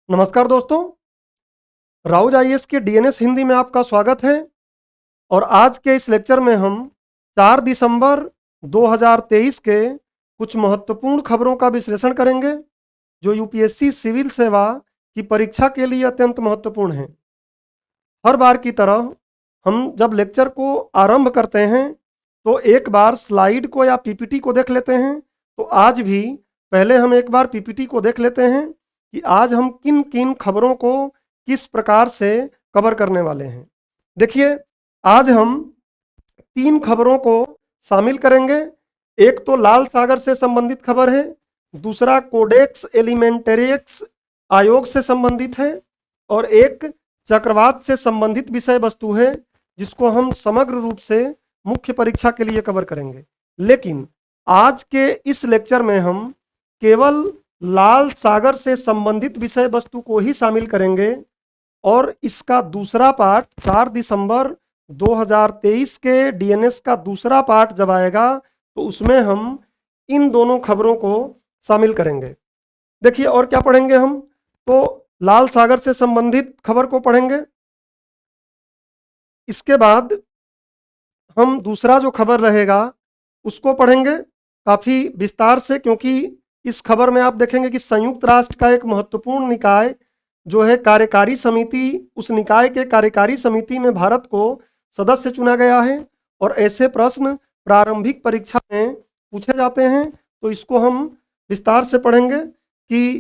नमस्कार दोस्तों, राउज आईएएस के डीएनएस हिंदी में आपका स्वागत है। और आज के इस लेक्चर में हम 4 दिसंबर 2023 के कुछ महत्वपूर्ण खबरों का विश्लेषण करेंगे जो यूपीएससी सिविल सेवा की परीक्षा के लिए अत्यंत महत्वपूर्ण हैं। हर बार की तरह हम जब लेक्चर को आरंभ करते हैं तो एक बार स्लाइड को या पीपीटी को देख लेते हैं। तो आज भी पहले हम एक बार पीपीटी को देख लेते हैं कि आज हम किन किन खबरों को किस प्रकार से कवर करने वाले हैं। देखिए, आज हम 3 खबरों को शामिल करेंगे। एक तो लाल सागर से संबंधित खबर है, दूसरा कोडेक्स एलिमेंटेरियस आयोग से संबंधित है और एक चक्रवात से संबंधित विषय वस्तु है जिसको हम समग्र रूप से मुख्य परीक्षा के लिए कवर करेंगे। लेकिन आज के इस लेक्चर में हम केवल लाल सागर से संबंधित विषय वस्तु को ही शामिल करेंगे और इसका दूसरा पार्ट 4 दिसंबर 2023 के डीएनएस का दूसरा पार्ट जब आएगा तो उसमें हम इन दोनों खबरों को शामिल करेंगे। देखिए, और क्या पढ़ेंगे हम, तो लाल सागर से संबंधित खबर को पढ़ेंगे। इसके बाद हम दूसरा जो खबर रहेगा उसको पढ़ेंगे काफ़ी विस्तार से, क्योंकि इस खबर में आप देखेंगे कि संयुक्त राष्ट्र का एक महत्वपूर्ण निकाय जो है कार्यकारी समिति, उस निकाय के कार्यकारी समिति में भारत को सदस्य चुना गया है और ऐसे प्रश्न प्रारंभिक परीक्षा में पूछे जाते हैं। तो इसको हम विस्तार से पढ़ेंगे कि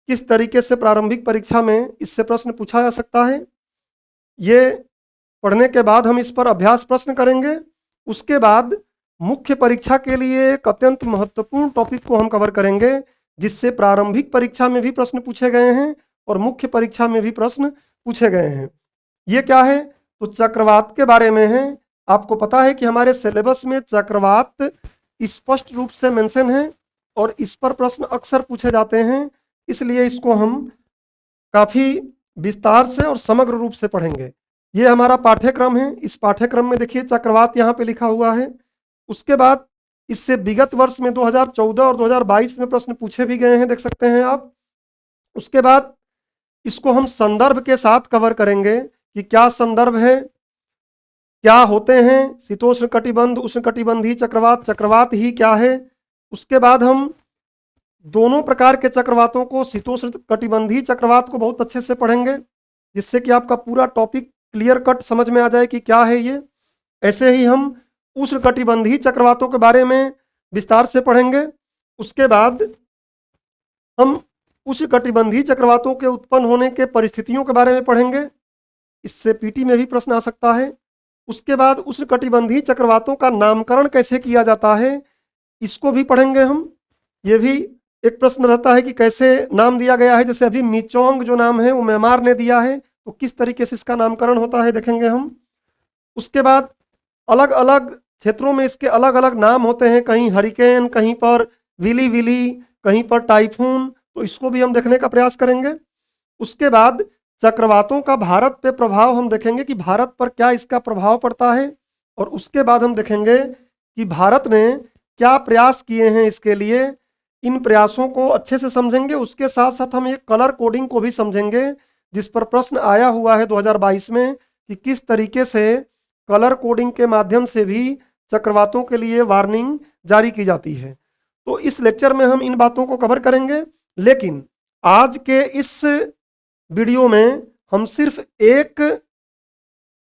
किस तरीके से प्रारंभिक परीक्षा में इससे प्रश्न पूछा जा सकता है। ये पढ़ने के बाद हम इस पर अभ्यास प्रश्न करेंगे। उसके बाद मुख्य परीक्षा के लिए एक अत्यंत महत्वपूर्ण टॉपिक को हम कवर करेंगे जिससे प्रारंभिक परीक्षा में भी प्रश्न पूछे गए हैं और मुख्य परीक्षा में भी प्रश्न पूछे गए हैं। ये क्या है, तो चक्रवात के बारे में है। आपको पता है कि हमारे सिलेबस में चक्रवात स्पष्ट रूप से मेंशन है और इस पर प्रश्न अक्सर पूछे जाते हैं, इसलिए इसको हम काफ़ी विस्तार से और समग्र रूप से पढ़ेंगे। ये हमारा पाठ्यक्रम है। इस पाठ्यक्रम में देखिए चक्रवात यहाँ पे लिखा हुआ है। उसके बाद इससे विगत वर्ष में 2014 और 2022 में प्रश्न पूछे भी गए हैं, देख सकते हैं आप। उसके बाद इसको हम संदर्भ के साथ कवर करेंगे कि क्या संदर्भ है, क्या होते हैं शीतोष्ण कटिबंध, उष्ण कटिबंधीय चक्रवात, चक्रवात ही क्या है। उसके बाद हम दोनों प्रकार के चक्रवातों को, शीतोष्ण कटिबंधीय चक्रवात को बहुत अच्छे से पढ़ेंगे जिससे कि आपका पूरा टॉपिक क्लियर कट समझ में आ जाए कि क्या है ये। ऐसे ही हम उष्ण कटिबंधीय चक्रवातों के बारे में विस्तार से पढ़ेंगे। उसके बाद हम उष्ण कटिबंधीय चक्रवातों के उत्पन्न होने के परिस्थितियों के बारे में पढ़ेंगे, इससे पीटी में भी प्रश्न आ सकता है। उसके बाद उष्ण कटिबंधीय चक्रवातों का नामकरण कैसे किया जाता है, इसको भी पढ़ेंगे हम। ये भी एक प्रश्न रहता है कि कैसे नाम दिया गया है। जैसे अभी मिचोंग जो नाम है वो म्यांमार ने दिया है, तो किस तरीके से इसका नामकरण होता है देखेंगे हम। उसके बाद अलग अलग क्षेत्रों में इसके अलग अलग नाम होते हैं, कहीं हरिकेन, कहीं पर विली विली, कहीं पर टाइफून, तो इसको भी हम देखने का प्रयास करेंगे। उसके बाद चक्रवातों का भारत पे प्रभाव हम देखेंगे कि भारत पर क्या इसका प्रभाव पड़ता है, और उसके बाद हम देखेंगे कि भारत ने क्या प्रयास किए हैं इसके लिए। इन प्रयासों को अच्छे से समझेंगे। उसके साथ साथ हम एक कलर कोडिंग को भी समझेंगे जिस पर प्रश्न आया हुआ है 2022 में कि किस तरीके से कलर कोडिंग के माध्यम से भी चक्रवातों के लिए वार्निंग जारी की जाती है। तो इस लेक्चर में हम इन बातों को कवर करेंगे। लेकिन आज के इस वीडियो में हम सिर्फ एक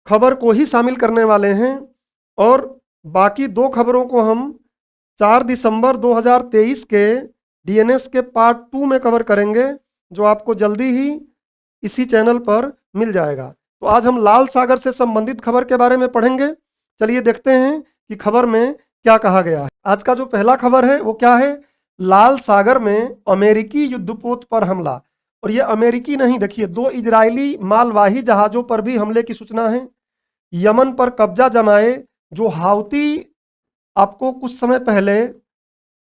खबर को ही शामिल करने वाले हैं और बाकी 2 खबरों को हम 4 दिसंबर 2023 के डीएनएस के पार्ट 2 में कवर करेंगे जो आपको जल्दी ही इसी चैनल पर मिल जाएगा। तो आज हम लाल सागर से संबंधित खबर के बारे में पढ़ेंगे। चलिए देखते हैं कि खबर में क्या कहा गया है। आज का जो पहला खबर है वो क्या है, लाल सागर में अमेरिकी युद्धपोत पर हमला। और ये अमेरिकी नहीं, देखिए 2 इजरायली मालवाही जहाज़ों पर भी हमले की सूचना है। यमन पर कब्जा जमाए जो हाउती, आपको कुछ समय पहले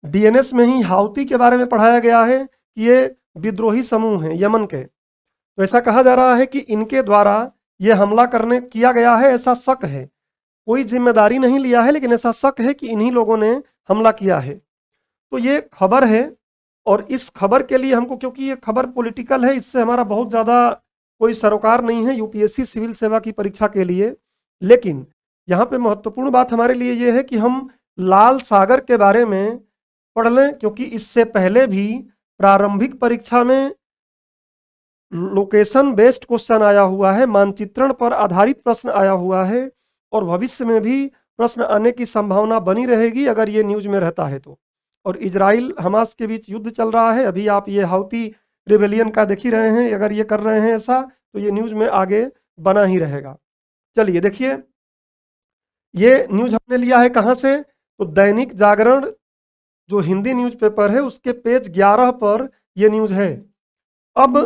डीएनएस में ही हाउती के बारे में पढ़ाया गया है कि ये विद्रोही समूह हैं यमन के। तो ऐसा कहा जा रहा है कि इनके द्वारा ये हमला करने किया गया है, ऐसा शक है। कोई जिम्मेदारी नहीं लिया है लेकिन ऐसा शक है कि इन्हीं लोगों ने हमला किया है। तो ये खबर है और इस खबर के लिए हमको, क्योंकि ये खबर पॉलिटिकल है, इससे हमारा बहुत ज़्यादा कोई सरोकार नहीं है यूपीएससी सिविल सेवा की परीक्षा के लिए, लेकिन यहाँ पे महत्वपूर्ण बात हमारे लिए ये है कि हम लाल सागर के बारे में पढ़ लें, क्योंकि इससे पहले भी प्रारंभिक परीक्षा में लोकेशन बेस्ड क्वेश्चन आया हुआ है, मानचित्रण पर आधारित प्रश्न आया हुआ है, और भविष्य में भी प्रश्न आने की संभावना बनी रहेगी अगर ये न्यूज में रहता है तो। और इजराइल हमास के बीच युद्ध चल रहा है, अभी आप ये हाउती रिबेलियन का देख ही रहे हैं, अगर ये कर रहे हैं ऐसा तो ये न्यूज में आगे बना ही रहेगा। चलिए देखिए, ये न्यूज हमने लिया है कहाँ से, तो दैनिक जागरण जो हिंदी न्यूज़पेपर है उसके पेज 11 पर यह न्यूज है। अब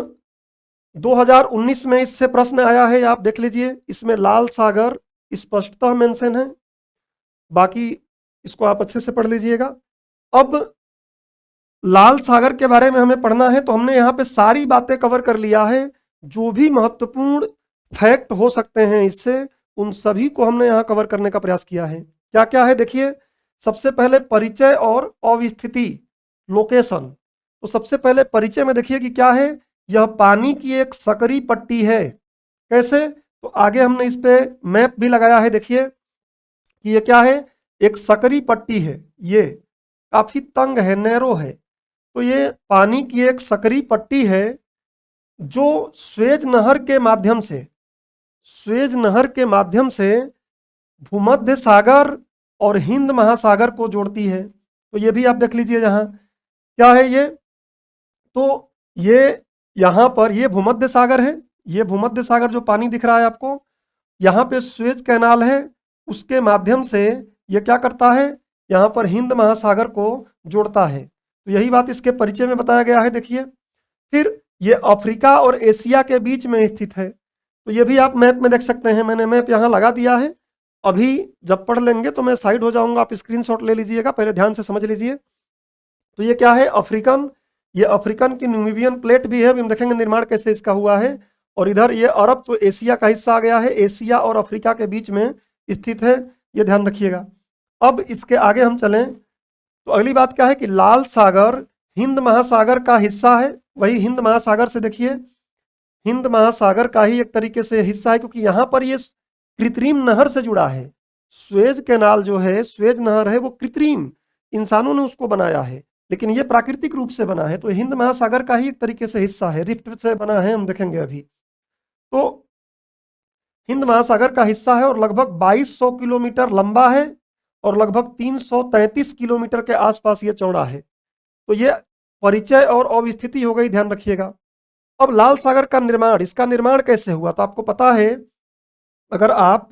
2019 में इससे प्रश्न आया है, आप देख लीजिए, इसमें लाल सागर स्पष्टतः मेंशन है, बाकी इसको आप अच्छे से पढ़ लीजिएगा। अब लाल सागर के बारे में हमें पढ़ना है तो हमने यहाँ पे सारी बातें कवर कर लिया है, जो भी महत्वपूर्ण फैक्ट हो सकते हैं इससे, उन सभी को हमने यहाँ कवर करने का प्रयास किया है। क्या क्या है देखिए, सबसे पहले परिचय और अवस्थिति, लोकेशन। तो सबसे पहले परिचय में देखिए कि क्या है, यह पानी की एक सकरी पट्टी है। कैसे, तो आगे हमने इस पे मैप भी लगाया है, देखिए कि ये क्या है, एक सकरी पट्टी है, ये काफी तंग है, नैरो है। तो ये पानी की एक सकरी पट्टी है जो स्वेज नहर के माध्यम से भूमध्य सागर और हिंद महासागर को जोड़ती है। तो ये भी आप देख लीजिए, यहाँ क्या है ये, तो ये यहाँ पर ये भूमध्य सागर है, ये भूमध्य सागर जो पानी दिख रहा है आपको, यहाँ पे स्वेज कैनाल है, उसके माध्यम से ये क्या करता है, यहाँ पर हिंद महासागर को जोड़ता है। तो यही बात इसके परिचय में बताया गया है। देखिए, फिर ये अफ्रीका और एशिया के बीच में स्थित है, तो ये भी आप मैप में देख सकते हैं, मैंने मैप यहाँ लगा दिया है। अभी जब पढ़ लेंगे तो मैं साइड हो जाऊंगा, आप स्क्रीनशॉट ले लीजिएगा, पहले ध्यान से समझ लीजिए। तो ये क्या है, अफ्रीकन, ये अफ्रीकन की न्यूमीबियन प्लेट भी है, अभी हम देखेंगे निर्माण कैसे इसका हुआ है। और इधर ये अरब, तो एशिया का हिस्सा आ गया है, एशिया और अफ्रीका के बीच में स्थित है, ये ध्यान रखिएगा। अब इसके आगे हम चलें तो अगली बात क्या है कि लाल सागर हिंद महासागर का हिस्सा है। वही हिंद महासागर से देखिए, हिंद महासागर का ही एक तरीके से हिस्सा है, क्योंकि यहाँ पर ये कृत्रिम नहर से जुड़ा है। स्वेज कैनाल जो है, स्वेज नहर है, वो कृत्रिम इंसानों ने उसको बनाया है, लेकिन ये प्राकृतिक रूप से बना है। तो हिंद महासागर का ही एक तरीके से हिस्सा है, रिफ्ट से बना है, हम देखेंगे अभी। तो हिंद महासागर का हिस्सा है और लगभग 2200 किलोमीटर लंबा है और लगभग 333 किलोमीटर के आसपास ये चौड़ा है। तो ये परिचय और अवस्थिति हो गई, ध्यान रखिएगा। अब लाल सागर का निर्माण, इसका निर्माण कैसे हुआ, तो आपको पता है, अगर आप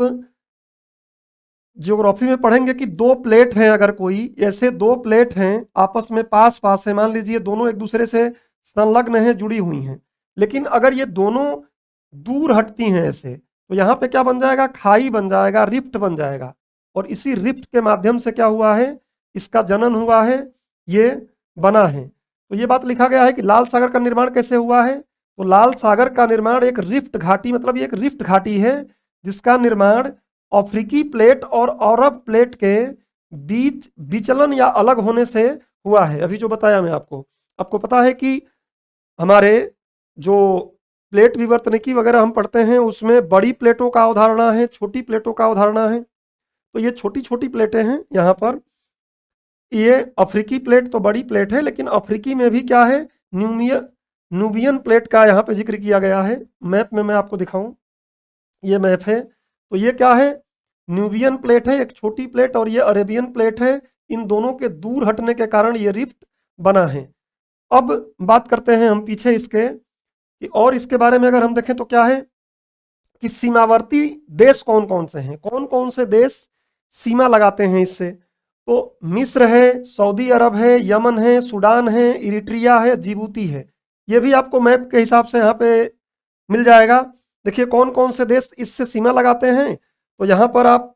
ज्योग्राफी में पढ़ेंगे कि दो प्लेट हैं, अगर कोई ऐसे दो प्लेट हैं आपस में पास पास है, मान लीजिए दोनों एक दूसरे से संलग्न हैं, जुड़ी हुई हैं, लेकिन अगर ये दोनों दूर हटती हैं ऐसे, तो यहाँ पे क्या बन जाएगा, खाई बन जाएगा, रिफ्ट बन जाएगा। और इसी रिफ्ट के माध्यम से क्या हुआ है, इसका जनन हुआ है, ये बना है। तो ये बात लिखा गया है कि लाल सागर का निर्माण कैसे हुआ है, तो लाल सागर का निर्माण एक रिफ्ट घाटी, मतलब ये एक रिफ्ट घाटी है जिसका निर्माण अफ्रीकी प्लेट और अरब प्लेट के बीच विचलन या अलग होने से हुआ है। अभी जो बताया मैं आपको पता है कि हमारे जो प्लेट विवर्तनिकी वगैरह हम पढ़ते हैं उसमें बड़ी प्लेटों का अवधारणा है, छोटी प्लेटों का अवधारणा है। तो ये छोटी छोटी प्लेटें हैं, यहाँ पर ये अफ्रीकी प्लेट तो बड़ी प्लेट है, लेकिन अफ्रीकी में भी क्या है, न्यूबियन प्लेट का यहाँ पे जिक्र किया गया है। मैप में मैं आपको दिखाऊं, ये मैप है, तो ये क्या है, न्यूबियन प्लेट है एक छोटी प्लेट, और ये अरेबियन प्लेट है। इन दोनों के दूर हटने के कारण ये रिफ्ट बना है। अब बात करते हैं हम पीछे इसके कि और इसके बारे में अगर हम देखें तो क्या है कि सीमावर्ती देश कौन कौन से हैं, कौन कौन से देश सीमा लगाते हैं इससे। तो मिस्र है, सऊदी अरब है, यमन है, सूडान है, इरिट्रिया है, जिबूती है। ये भी आपको मैप के हिसाब से यहाँ पे मिल जाएगा। देखिए कौन कौन से देश इससे सीमा लगाते हैं, तो यहाँ पर आप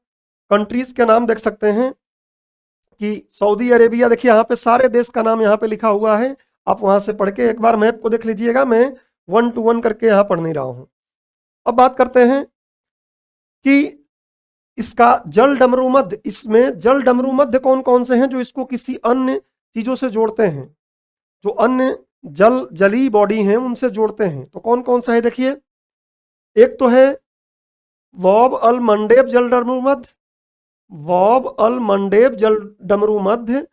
कंट्रीज के नाम देख सकते हैं कि सऊदी अरेबिया, देखिए यहाँ पे सारे देश का नाम यहाँ पे लिखा हुआ है, आप वहां से पढ़ के एक बार मैप को देख लीजिएगा, मैं 1 to 1 करके यहाँ पढ़ नहीं रहा हूँ। अब बात करते हैं कि इसका जल डमरू मध्य, इसमें जल डमरू मध्य कौन कौन से हैं जो इसको किसी अन्य चीजों से जोड़ते हैं। जो अन्य जलीय बॉडी हैं उनसे जोड़ते हैं। तो कौन कौन सा है देखिए, एक तो है वॉब अल मंडेब जल डमरू मध्य, वॉब अल मंडेब जल डमरू मध्य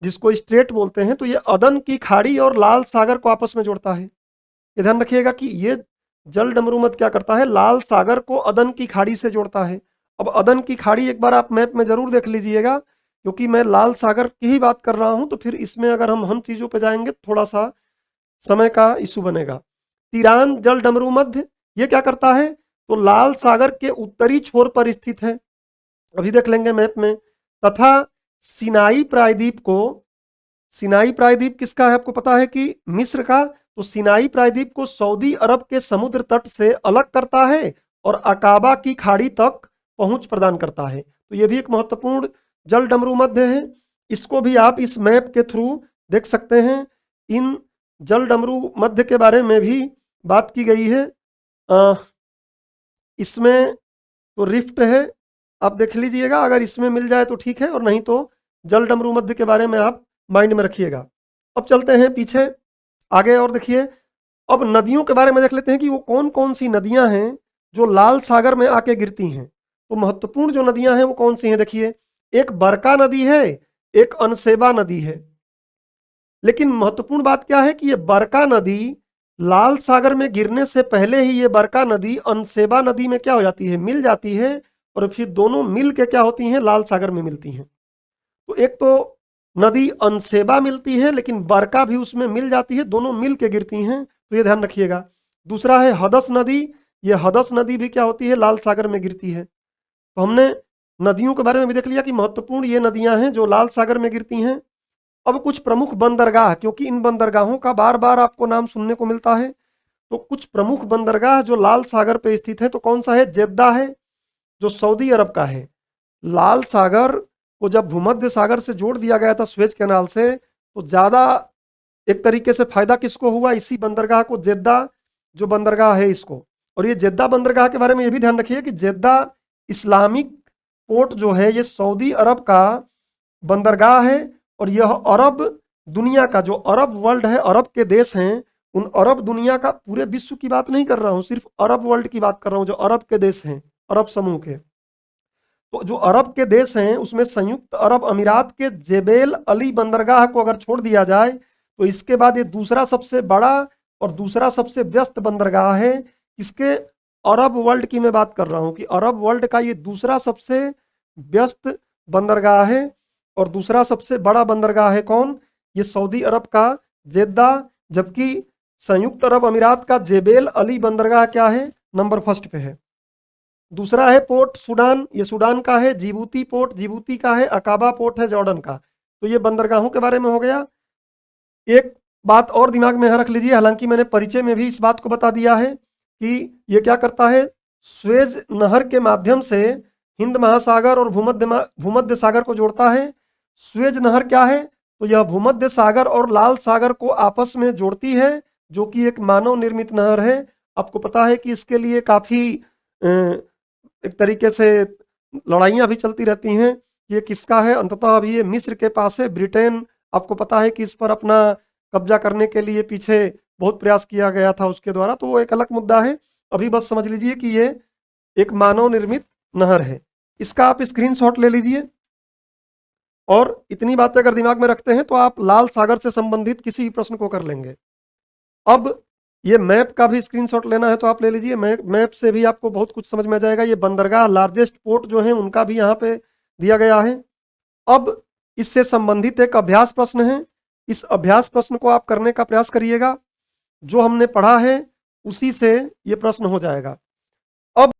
जिसको स्ट्रेट बोलते हैं। तो ये अदन की खाड़ी और लाल सागर को आपस में जोड़ता है। ये ध्यान रखिएगा कि ये जल डमरू मध्य क्या करता है, लाल सागर को अदन की खाड़ी से जोड़ता है। अब अदन की खाड़ी एक बार आप मैप में जरूर देख लीजिएगा, क्योंकि मैं लाल सागर की ही बात कर रहा हूं, तो फिर इसमें अगर हम चीजों पे जाएंगे थोड़ा सा समय का इशू बनेगा। तिरान जल डमरू मध्य ये क्या करता है, तो लाल सागर के उत्तरी छोर पर स्थित है, अभी देख लेंगे मैप में। तथा सिनाई प्रायद्वीप को, सिनाई प्रायद्वीप किसका है आपको पता है कि मिस्र का, तो सिनाई प्रायद्वीप को सऊदी अरब के समुद्र तट से अलग करता है और अकाबा की खाड़ी तक पहुंच प्रदान करता है। तो यह भी एक महत्वपूर्ण जल डमरू मध्य है, इसको भी आप इस मैप के थ्रू देख सकते हैं। इन जल डमरू मध्य के बारे में भी बात की गई है। इसमें तो रिफ्ट है, आप देख लीजिएगा, अगर इसमें मिल जाए तो ठीक है, और नहीं तो जल डमरू मध्य के बारे में आप माइंड में रखिएगा। अब चलते हैं पीछे आगे और देखिए, अब नदियों के बारे में देख लेते हैं कि वो कौन कौन सी नदियां हैं जो लाल सागर में आके गिरती हैं। तो महत्वपूर्ण जो नदियां हैं वो कौन सी हैं देखिए, एक बरका नदी है, एक अनसेबा नदी है। लेकिन महत्वपूर्ण बात क्या है कि ये बरका नदी लाल सागर में गिरने से पहले ही ये बरका नदी अनसेबा नदी में क्या हो जाती है, मिल जाती है, और फिर दोनों मिल के क्या होती हैं, लाल सागर में मिलती हैं। तो एक तो नदी अनसेबा मिलती है, लेकिन बरका भी उसमें मिल जाती है, दोनों मिल के गिरती हैं, तो ये ध्यान रखिएगा। दूसरा है हदस नदी, ये हदस नदी भी क्या होती है, लाल सागर में गिरती है। तो हमने नदियों के बारे में भी देख लिया कि महत्वपूर्ण ये नदियां हैं जो लाल सागर में गिरती हैं। अब कुछ प्रमुख बंदरगाह, क्योंकि इन बंदरगाहों का बार बार आपको नाम सुनने को मिलता है, तो कुछ प्रमुख बंदरगाह जो लाल सागर पे स्थित है, तो कौन सा है, जेद्दा है जो सऊदी अरब का है। लाल सागर को जब भूमध्य सागर से जोड़ दिया गया था स्वेज कैनाल से, तो ज्यादा एक तरीके से फायदा किसको हुआ, इसी बंदरगाह को, जेद्दा जो बंदरगाह है इसको। और ये जेद्दा बंदरगाह के बारे में ये भी ध्यान रखिए कि जेद्दा इस्लामिक पोर्ट जो है ये सऊदी अरब का बंदरगाह है, और यह अरब दुनिया का, जो अरब वर्ल्ड है, अरब के देश हैं, उन अरब दुनिया का, पूरे विश्व की बात नहीं कर रहा हूं, सिर्फ अरब वर्ल्ड की बात कर रहा हूं, जो अरब के देश हैं, अरब समूह के। तो जो अरब के देश हैं उसमें संयुक्त अरब अमीरात के जेबेल अली बंदरगाह को अगर छोड़ दिया जाए, तो इसके बाद ये दूसरा सबसे बड़ा और दूसरा सबसे व्यस्त बंदरगाह है। इसके अरब वर्ल्ड की मैं बात कर रहा हूं कि अरब वर्ल्ड का ये दूसरा सबसे व्यस्त बंदरगाह है, और दूसरा सबसे बड़ा बंदरगाह है कौन, ये सऊदी अरब का जेद्दा। जबकि संयुक्त अरब अमीरात का जेबेल अली बंदरगाह क्या है, नंबर फर्स्ट पे है। दूसरा है पोर्ट सूडान, ये सूडान का है। जिबूती पोर्ट जिबूती का है। अकाबा पोर्ट है जॉर्डन का। तो ये बंदरगाहों के बारे में हो गया। एक बात और दिमाग में यहाँ रख लीजिए, हालांकि मैंने परिचय में भी इस बात को बता दिया है कि ये क्या करता है, स्वेज नहर के माध्यम से हिंद महासागर और भूमध्य सागर को जोड़ता है। स्वेज नहर क्या है, तो यह भूमध्य सागर और लाल सागर को आपस में जोड़ती है, जो कि एक मानव निर्मित नहर है। आपको पता है कि इसके लिए काफी एक तरीके से लड़ाइयां भी चलती रहती हैं। ये किसका है, अंततः अभी ये मिस्र के पास है। ब्रिटेन, आपको पता है कि इस पर अपना कब्जा करने के लिए पीछे बहुत प्रयास किया गया था उसके द्वारा, तो वो एक अलग मुद्दा है। अभी बस समझ लीजिए कि ये एक मानव निर्मित नहर है। इसका आप स्क्रीनशॉट ले लीजिए, और इतनी बातें अगर दिमाग में रखते हैं तो आप लाल सागर से संबंधित किसी भी प्रश्न को कर लेंगे। अब ये मैप का भी स्क्रीनशॉट लेना है तो आप ले लीजिए, मैप से भी आपको बहुत कुछ समझ में आ जाएगा। ये बंदरगाह, लार्जेस्ट पोर्ट जो है उनका भी यहाँ पे दिया गया है। अब इससे संबंधित एक अभ्यास प्रश्न है, इस अभ्यास प्रश्न को आप करने का प्रयास करिएगा। जो हमने पढ़ा है उसी से ये प्रश्न हो जाएगा। अब